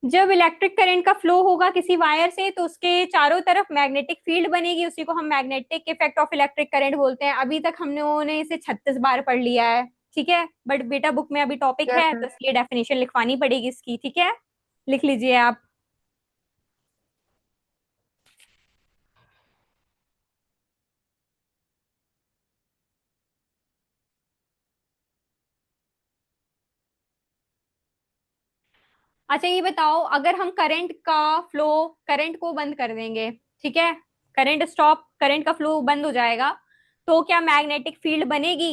जब इलेक्ट्रिक करंट का फ्लो होगा किसी वायर से तो उसके चारों तरफ मैग्नेटिक फील्ड बनेगी, उसी को हम magnetic effect of electric current बोलते हैं। अभी तक हम लोगों ने इसे 36 बार पढ़ लिया है, ठीक है, बट बेटा बुक में अभी टॉपिक Yes, है ma'am. तो इसलिए डेफिनेशन लिखवानी पड़ेगी इसकी, ठीक है, लिख लीजिए आप। अच्छा ये बताओ, अगर हम करंट का फ्लो, करंट को बंद कर देंगे, ठीक है, करंट स्टॉप, करंट का फ्लो बंद हो जाएगा, तो क्या मैग्नेटिक फील्ड बनेगी?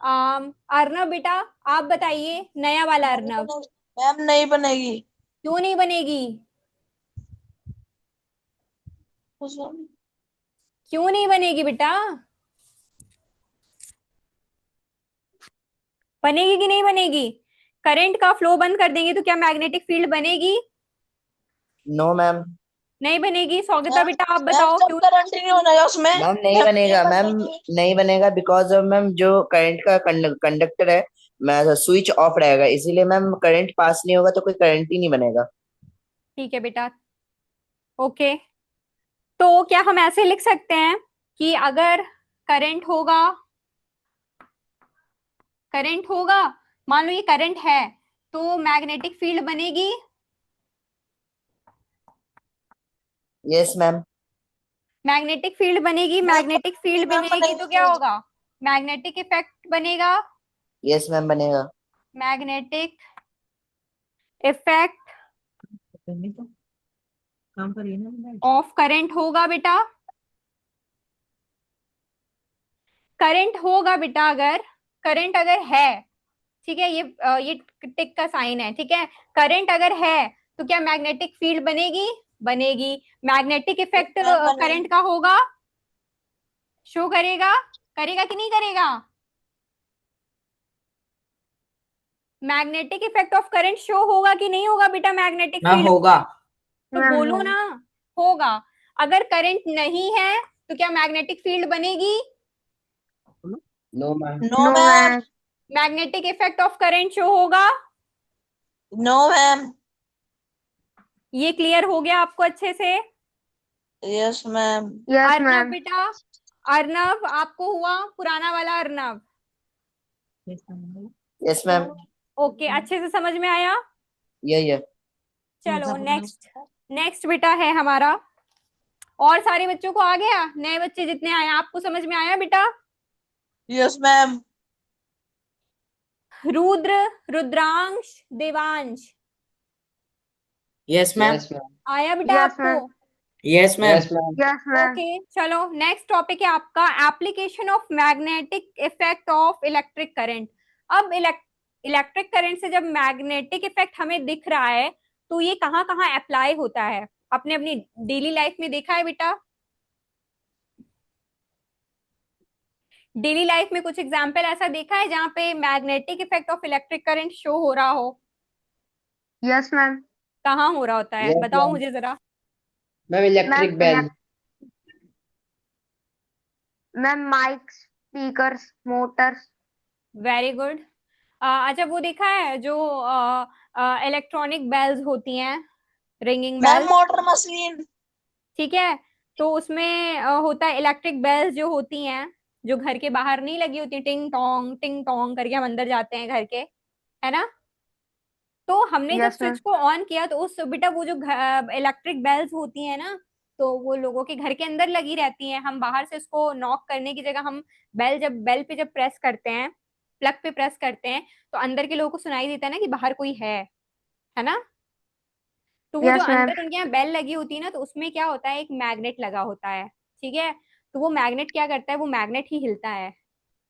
अर्नब बेटा आप बताइए, नया वाला अर्नब। मैम नहीं बनेगी। क्यों नहीं बनेगी? क्यों नहीं बनेगी बेटा? बनेगी कि नहीं बनेगी? करंट का फ्लो बंद कर देंगे तो क्या मैग्नेटिक फील्ड बनेगी? No ma'am. नहीं बनेगी। स्वागता बेटा आप मैम बताओ जब क्यों? करंट ही नहीं होगा उसमें। मैम नहीं जब बनेगा ये मैम, बनेगी। नहीं बनेगा बिकॉज ऑफ मैम जो करंट का कंडक्टर है मैं स्विच ऑफ रहेगा, इसीलिए मैम करंट पास नहीं होगा तो कोई करंट ही नहीं बनेगा। ठीक है बेटा, ओके। तो क्या हम ऐसे लिख सकते हैं कि अगर करंट होगा, करंट होगा, मान लो ये करंट है, तो मैग्नेटिक फील्ड बनेगी? Yes ma'am. मैग्नेटिक फील्ड बनेगी। मैग्नेटिक फील्ड मैम बनेगी बनेगी तो क्या फिर। होगा? मैग्नेटिक इफेक्ट बनेगा। यस मैम बनेगा। मैग्नेटिक इफेक्ट ऑफ करंट होगा बेटा। करंट होगा बेटा, अगर करंट अगर है, ठीक है, ये टिक का साइन है, ठीक है, करंट अगर है तो क्या मैग्नेटिक फील्ड बनेगी? बनेगी। मैग्नेटिक इफेक्ट मैम बनेगी। करंट का होगा, शो करेगा, करेगा कि नहीं करेगा? Magnetic effect of current show होगा कि नहीं होगा बेटा मैग्नेटिक मैम फील्ड? होगा। तो मैम बोलो होगा। ना, होगा। अगर करंट नहीं है तो क्या मैग्नेटिक फील्ड बनेगी? No ma'am. No no ma'am. Ma'am. Magnetic effect of current show होगा। No ma'am. ये क्लियर हो गया आपको अच्छे से? Yes ma'am. Yes Arnav ma'am. बेटा, अर्नव आपको हुआ पुराना वाला अर्नव? Yes ma'am. ओके, अच्छे से समझ में आया? ये चलो नेक्स्ट, नेक्स्ट बेटा है हमारा, और सारे बच्चों को आ गया, नए बच्चे जितने आए आपको समझ में आया बेटा? Yes ma'am. Rudra, Rudransh, Devansh, Yes, ma'am. Yes, ma'am. आया बेटा Yes, आपको? ma'am. Yes, ma'am. Yes, ma'am. Yes, ma'am. Okay चलो नेक्स्ट टॉपिक है आपका application of magnetic effect of electric current. अब इलेक्ट्रिक करंट से जब मैग्नेटिक इफेक्ट हमें दिख रहा है तो ये कहाँ कहाँ अप्लाई होता है? आपने अपनी डेली लाइफ में देखा है बेटा? डेली लाइफ में कुछ एग्जाम्पल ऐसा देखा है जहाँ पे magnetic effect of electric current show हो रहा हो? Yes, ma'am. कहाँ हो रहा होता है Yes, बताओ ma'am. मुझे जरा। Ma'am, electric Ma'am, bell. Ma'am, mics, speakers, motors. Very good. अच्छा वो देखा है जो इलेक्ट्रॉनिक बेल्स होती हैं, ringing ma'am bells, motor machine. ठीक है? तो उसमें होता है इलेक्ट्रिक बेल्स जो होती हैं, जो घर के बाहर नहीं लगी होती, टिंग टोंग करके हम अंदर जाते हैं घर के, है ना? तो हमने जब Yes, स्विच ma'am. को ऑन किया तो उस बेटा वो जो इलेक्ट्रिक बेल्स होती हैं ना, तो वो लोगों के घर के अंदर लगी रहती हैं। हम बाहर से उसको नॉक करने की जगह हम बेल पे जब प्रेस करते हैं, प्लग पे प्रेस करते हैं, तो अंदर के लोगों को सुनाई देता है ना कि बाहर कोई है ना? तो वो जो Yes, ma'am. अंदर उनके यहाँ बेल लगी होती है ना, तो उसमें क्या होता है, एक मैग्नेट लगा होता है, ठीक है? तो वो मैग्नेट क्या करता है, वो मैग्नेट ही हिलता है।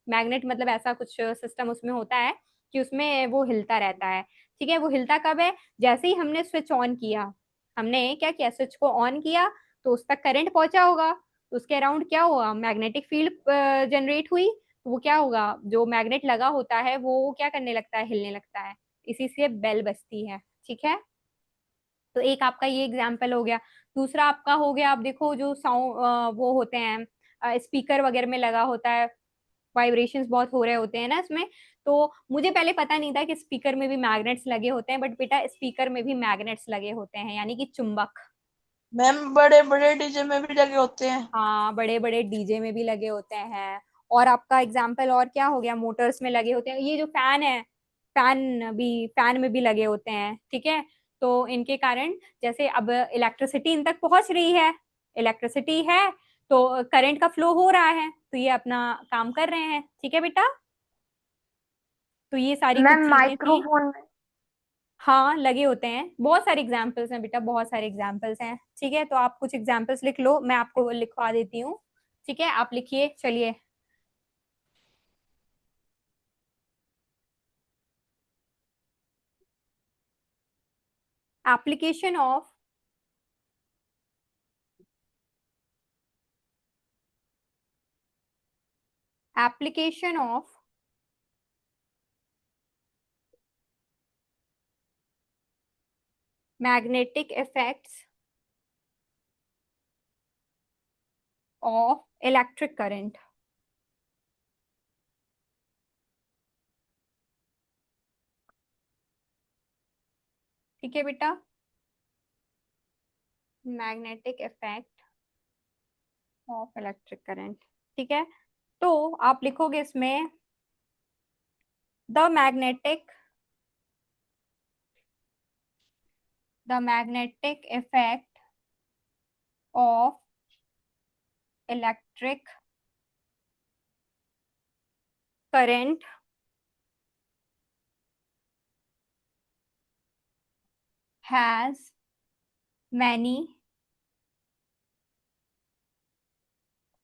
मैग्नेट मतलब ऐसा कुछ सिस्टम उसमें होता है कि उसमें वो हिलता रहता है, ठीक है? वो हिलता कब है? जैसे ही हमने स्विच ऑन किया, हमने क्या किया, स्विच को ऑन किया तो उस तक करंट पहुंचा होगा, तो उसके अराउंड क्या हुआ, मैग्नेटिक फील्ड जनरेट हुई, तो वो क्या होगा, जो मैग्नेट लगा होता है वो क्या करने लगता है, हिलने लगता है, इसी से बेल बजती है, ठीक है? तो एक आपका ये एग्जाम्पल हो गया। दूसरा आपका हो गया, आप देखो जो साउंड वो होते हैं स्पीकर वगैरह में लगा होता है, वाइब्रेशंस बहुत हो रहे होते हैं ना इसमें। तो मुझे पहले पता नहीं था कि स्पीकर में भी मैग्नेट्स लगे होते हैं, बट बेटा स्पीकर में भी मैग्नेट्स लगे होते हैं, यानी कि चुंबक। मैम बड़े बड़े डीजे में भी लगे होते हैं। हाँ, बड़े बड़े डीजे में भी लगे होते हैं। और आपका एग्जाम्पल और क्या हो गया, मोटर्स में लगे होते हैं। ये जो फैन है, फैन में भी लगे होते हैं, ठीक है? तो इनके कारण जैसे अब इलेक्ट्रिसिटी इन तक पहुंच रही है, इलेक्ट्रिसिटी है तो करंट का फ्लो हो रहा है, तो ये अपना काम कर रहे हैं, ठीक है बेटा? तो ये सारी कुछ Ma'am, चीजें थी। microphone. हाँ लगे होते हैं, बहुत सारे एग्जाम्पल्स हैं बेटा, बहुत सारे एग्जाम्पल्स हैं, ठीक है? तो आप कुछ एग्जाम्पल्स लिख लो, मैं आपको लिखवा देती हूँ, ठीक है? आप लिखिए, चलिए। Application of application of magnetic effects of electric current. ठीक है बेटा, magnetic effect of electric current, ठीक है? तो आप लिखोगे इसमें the magnetic effect of electric current has many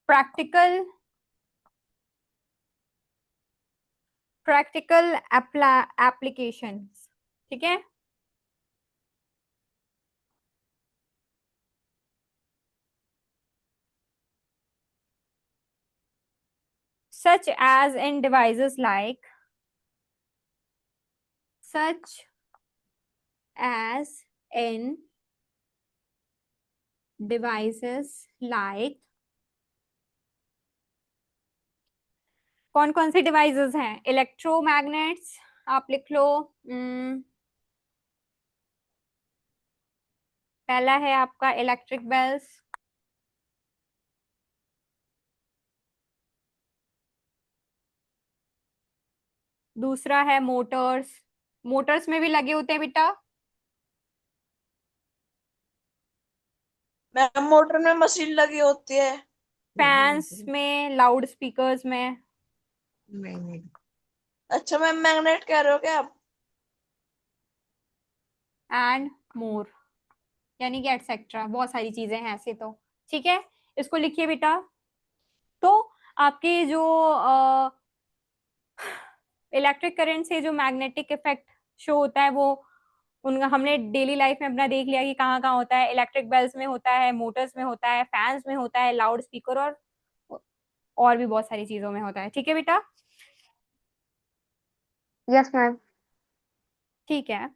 practical applications, ठीक है? such as in devices like such as in devices like कौन कौन से डिवाइसेस हैं, इलेक्ट्रोमैग्नेट्स आप लिख लो। पहला है आपका इलेक्ट्रिक बेल्स, दूसरा है मोटर्स, मोटर्स में भी लगे होते हैं बेटा। मैम मोटर में मशीन लगी होती है। फैंस में, लाउड स्पीकर्स में, अच्छा मैम मैग्नेट कह रहे हो क्या आप? And more. यानी कि एटसेट्रा, बहुत सारी चीजें हैं ऐसे तो। ठीक है, इसको लिखिए बेटा। तो आपके जो इलेक्ट्रिक करंट से जो मैग्नेटिक इफेक्ट शो होता है वो उनका हमने डेली लाइफ में अपना देख लिया कि कहाँ कहाँ होता है। इलेक्ट्रिक बेल्स में होता है, मोटर्स में होता है, फैंस में होता है, लाउड स्पीकर और भी बहुत सारी चीजों में होता है। ठीक है बेटा, यस मैम। ठीक है।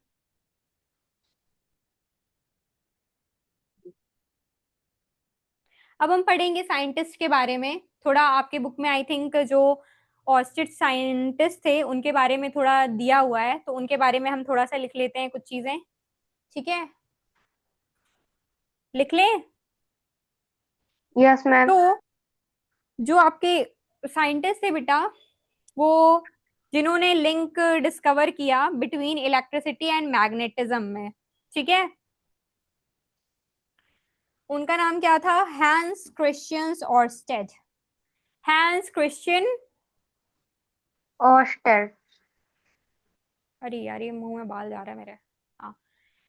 अब हम पढ़ेंगे साइंटिस्ट के बारे में थोड़ा। आपके बुक में आई थिंक जो ऑस्टिड साइंटिस्ट थे उनके बारे में थोड़ा दिया हुआ है, तो उनके बारे में हम थोड़ा सा लिख लेते हैं कुछ चीजें। ठीक है, लिख लें। Yes ma'am. तो जो आपके साइंटिस्ट थे बेटा, वो जिन्होंने लिंक डिस्कवर किया बिटवीन इलेक्ट्रिसिटी एंड मैग्नेटिज्म में, ठीक है, उनका नाम क्या था? Hans Christian Oersted. Hans Christian, Oersted. अरे यार ये मुंह में बाल जा रहा है मेरे। हाँ,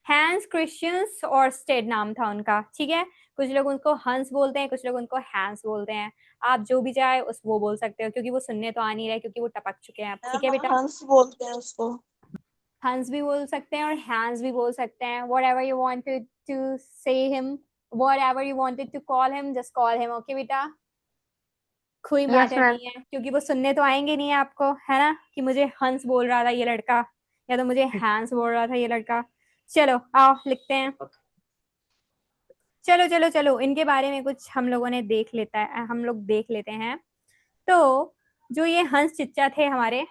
हैंस क्रिश्चियन ऑर्स्टेड नाम था उनका। ठीक है, कुछ लोग उनको हंस बोलते हैं, कुछ लोग उनको हैंस बोलते हैं। आप जो भी चाहे उस वो बोल सकते हो, क्योंकि वो सुनने तो आ नहीं रहे, क्योंकि वो टपक चुके हैं अब। ठीक है बेटा, हंस बोलते हैं उसको। हंस भी बोल सकते हैं और हैंस भी बोल सकते हैं। whatever you wanted to say him, whatever you wanted to call him, just call him, okay बेटा, कोई यस मैटर मैम। नहीं है, क्योंकि वो सुनने तो आएंगे नहीं आपको, है ना, कि मुझे हंस बोल रहा था ये लड़का, या तो मुझे हैंस बोल रहा था ये लड़का। चलो आओ लिखते हैं। चलो चलो चलो, इनके बारे में कुछ हम लोगों ने देख लेता है, हम लोग देख लेते हैं। तो जो ये हंस चिच्चा थे हमारे,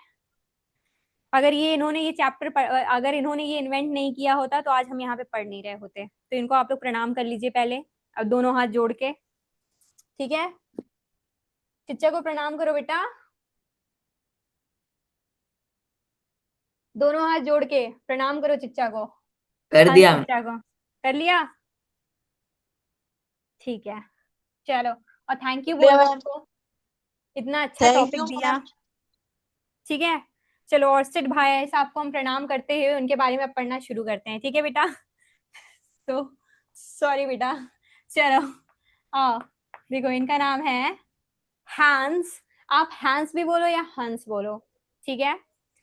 अगर ये इन्होंने ये चैप्टर अगर इन्होंने ये इन्वेंट नहीं किया होता तो आज हम यहाँ पे पढ़ नहीं रहे होते। तो इनको आप लोग प्रणाम कर लीजिए पहले, अब दोनों हाथ जोड़ के। ठीक है, चिच्चा को प्रणाम करो बेटा, दोनों हाथ जोड़ के प्रणाम करो चिच्चा को, कर हंस दिया। चिच्चा को। कर लिया? ठीक है, चलो, और थैंक यू बोलो उनको, इतना अच्छा थैंक टॉपिक यू दिया। मैम। ठीक है, चलो ऑर्स्टेड भाई साहब को हम प्रणाम करते हुए उनके बारे में अब पढ़ना शुरू करते हैं। ठीक है बेटा, तो सॉरी बेटा, चलो आओ। देखो इनका नाम है हैंस, आप हैंस भी बोलो या हंस बोलो, ठीक है,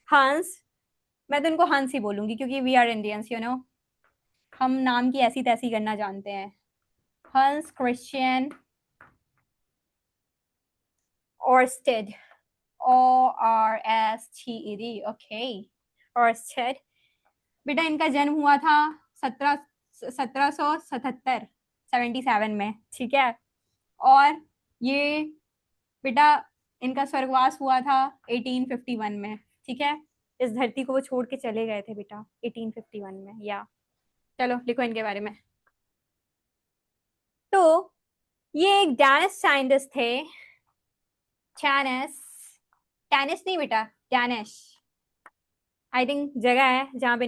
हंस। मैं तो इनको हंस ही बोलूंगी क्योंकि we are Indians, you know, हम नाम की ऐसी तैसी करना जानते हैं। Hans Christian Oersted, ORSTED, okay, Oersted. बेटा इनका जन्म हुआ था 1777 77 में। ठीक है, और ये बेटा इनका स्वर्गवास हुआ था 1851 में। ठीक है, इस धरती को वो छोड़ के चले गए थे बेटा 1851 में, या चलो लिखो इनके बारे में। तो ये एक डैनिश साइंटिस्ट थे, टैनिस, टैनिस नहीं बेटा, डैनिश, आई थिंक जगह है जहाँ पे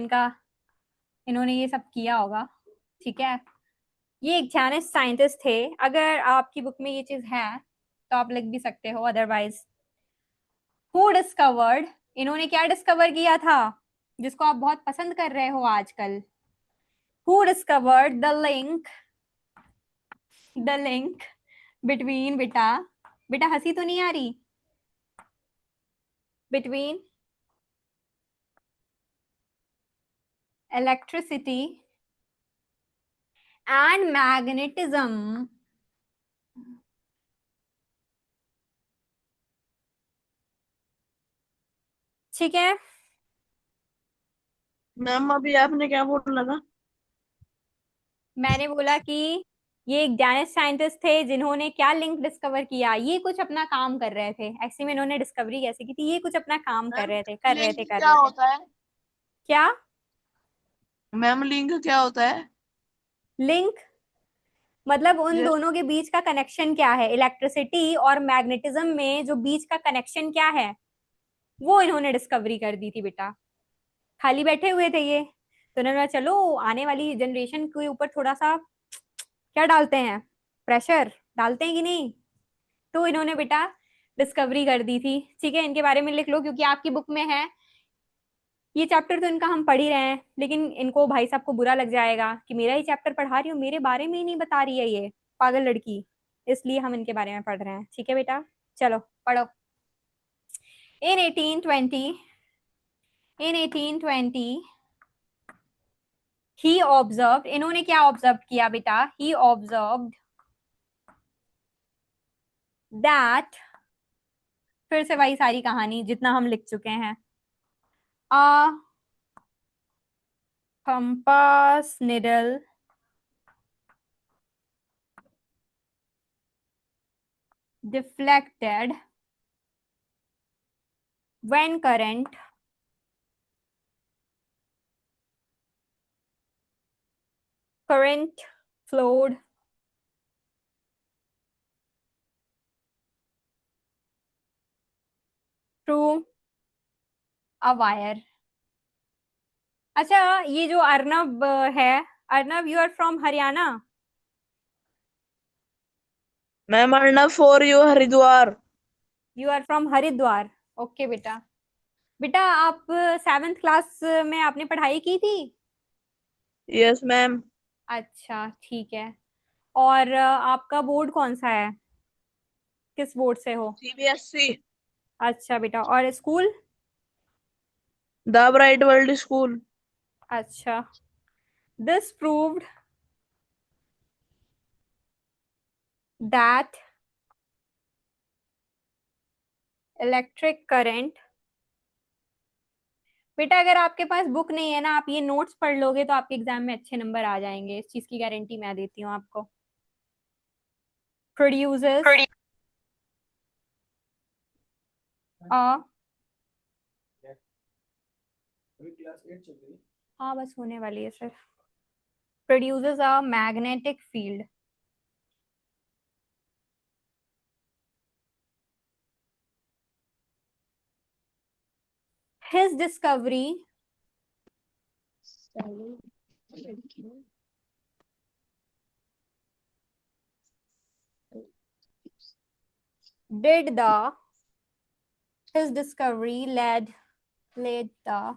इन्होंने ये सब किया होगा। ठीक है, ये एक डैनिश साइंटिस्ट थे। अगर आपकी बुक में ये चीज है तो आप लिख भी सकते हो, अदरवाइज हु डिस्कवर्ड, इन्होंने क्या डिस्कवर किया था जिसको आप बहुत पसंद कर रहे हो आजकल? Who discovered the link between, बेटा बेटा हंसी तो नहीं आ रही, बिटवीन इलेक्ट्रिसिटी एंड मैग्नेटिज्म। ठीक है, मैम अभी आपने क्या बोला था? मैंने बोला कि ये एक डैनिश साइंटिस्ट थे जिन्होंने क्या लिंक डिस्कवर किया, ये कुछ अपना काम कर रहे थे। एक्चुअली में इन्होंने डिस्कवरी कैसे की थी, ये कुछ अपना काम कर मैम रहे थे कर रहे लिंक थे कर क्या रहे थे। होता है? क्या मैम लिंक क्या होता है? लिंक मतलब उन यस। दोनों के बीच का कनेक्शन क्या है, इलेक्ट्रिसिटी और मैग्नेटिज्म में जो बीच का कनेक्शन क्या है, वो इन्होंने डिस्कवरी कर दी थी बेटा। खाली बैठे हुए थे ये, तो उन्होंने बोला, चलो आने वाली जनरेशन के ऊपर थोड़ा सा क्या डालते हैं, प्रेशर डालते हैं कि नहीं, तो इन्होंने बेटा डिस्कवरी कर दी थी। ठीक है, इनके बारे में लिख लो क्योंकि आपकी बुक में है ये चैप्टर तो इनका हम पढ़ ही रहे हैं, लेकिन इनको भाई साहब को बुरा लग जाएगा कि मेरा ही चैप्टर पढ़ा रही हूँ, मेरे बारे में ही नहीं बता रही है ये पागल लड़की, इसलिए हम इनके बारे में पढ़ रहे हैं। ठीक है बेटा, चलो पढ़ो। इन 1820 ही ऑब्जर्व्ड, इन्होंने क्या ऑब्जर्व किया बेटा? ही ऑब्जर्व्ड दैट, फिर से वही सारी कहानी जितना हम लिख चुके हैं। A compass needle deflected when current flowed through a wire। अच्छा, ये जो अर्नब है, Arnab you are from Haryana? Ma'am Arnab for you Haridwar. You are from Haridwar, okay बेटा। बेटा आप 7th क्लास में आपने पढ़ाई की थी? Yes ma'am. अच्छा ठीक है। और आपका बोर्ड कौन सा है, किस बोर्ड से हो? सीबीएसई। अच्छा बेटा, और school? The bright world school. अच्छा, this proved that electric current. बेटा अगर आपके पास बुक नहीं है ना, आप ये नोट्स पढ़ लोगे तो आपके एग्जाम में अच्छे नंबर आ जाएंगे, इस चीज की गारंटी मैं देती हूँ आपको। प्रोड्यूसर्स अ, हाँ बस होने वाली है sir. Producers a magnetic field his discovery did the his discovery led the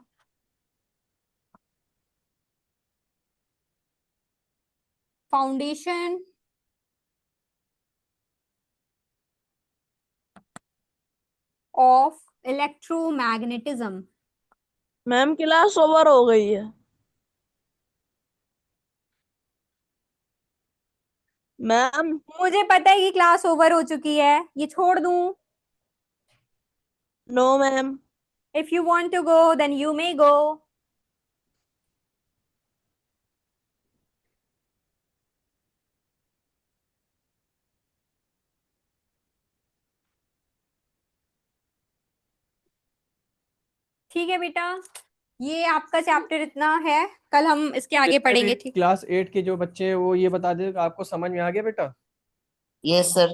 foundation of electromagnetism। Ma'am class over हो गई है। मैम मुझे पता है कि क्लास ओवर हो चुकी है, ये छोड़ दूं? No ma'am. If you want to go then you may go। ठीक है बेटा, ये आपका चैप्टर इतना है, कल हम इसके आगे पढ़ेंगे। ठीक, क्लास 8 के जो बच्चे हैं वो ये बता दे आपको समझ में आ गया बेटा? Yes sir.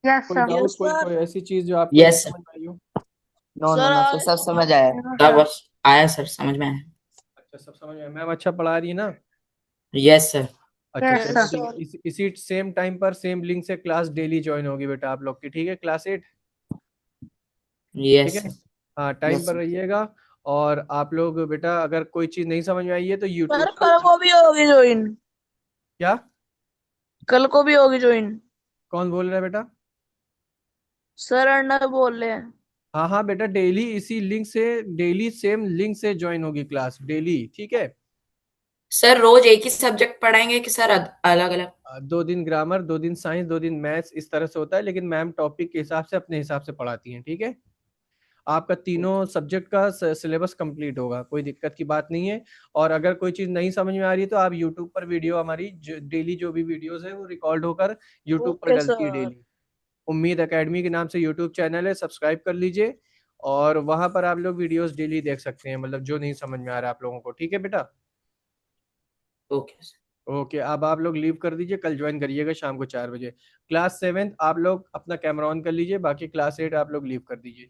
Yes, कोई sir. डाउट, यस कोई सर। कोई ऐसी चीज जो आपको नहीं यस सर। समझ में आई हो? No no sir no sir, सब समझ आया। No, सब sir. बस आया सर, समझ में आया। अच्छा सब समझ में आया। मैम अच्छा पढ़ा रही है ना? Yes sir. अच्छा Yes, चलो sir. ठीक है, इसी सेम टाइम पर सेम लिंक से क्लास डेली ज्वाइन होगी बेटा आप लोग की, ठीक है? क्लास 8, ठीक यस है? सर। हाँ टाइम यस पर सर। रहिएगा। और आप लोग बेटा अगर कोई चीज नहीं समझ में आई है तो यूट्यूब सर पर। कल को भी होगी ज्वाइन। क्या? कल को भी होगी ज्वाइन। कौन बोल रहा है बेटा? सर अर्नब बोल रहे हैं। हाँ हाँ बेटा, डेली इसी लिंक से, डेली सेम लिंक से ज्वाइन होगी क्लास डेली, ठीक है? सर रोज एक ही सब्जेक्ट पढ़ाएंगे कि सर अलग अलग? 2 दिन ग्रामर, 2 दिन साइंस, 2 दिन मैथ्स, इस तरह से होता है, लेकिन मैम टॉपिक के हिसाब से अपने हिसाब से पढ़ाती हैं, ठीक है? आपका तीनों सब्जेक्ट का सिलेबस कंप्लीट होगा, कोई दिक्कत की बात नहीं है। और अगर कोई चीज नहीं समझ में आ रही है तो आप यूट्यूब पर वीडियो, हमारी डेली जो भी वीडियोस है वो रिकॉर्ड होकर यूट्यूब पर ओके डलती है सर। डेली। उम्मीद एकेडमी के नाम से यूट्यूब चैनल है, सब्सक्राइब कर लीजिए। और वहां पर आप लोग वीडियोस डेली देख सकते हैं, मतलब जो नहीं समझ में आ रहा है आप लोगों को, ठीक है बेटा? Okay sir. ओके, अब आप लोग लीव कर दीजिए, कल ज्वाइन करिएगा शाम को 4 बजे। क्लास 7 आप लोग अपना कैमरा ऑन कर लीजिए, बाकी क्लास 8 आप लोग लीव कर दीजिए।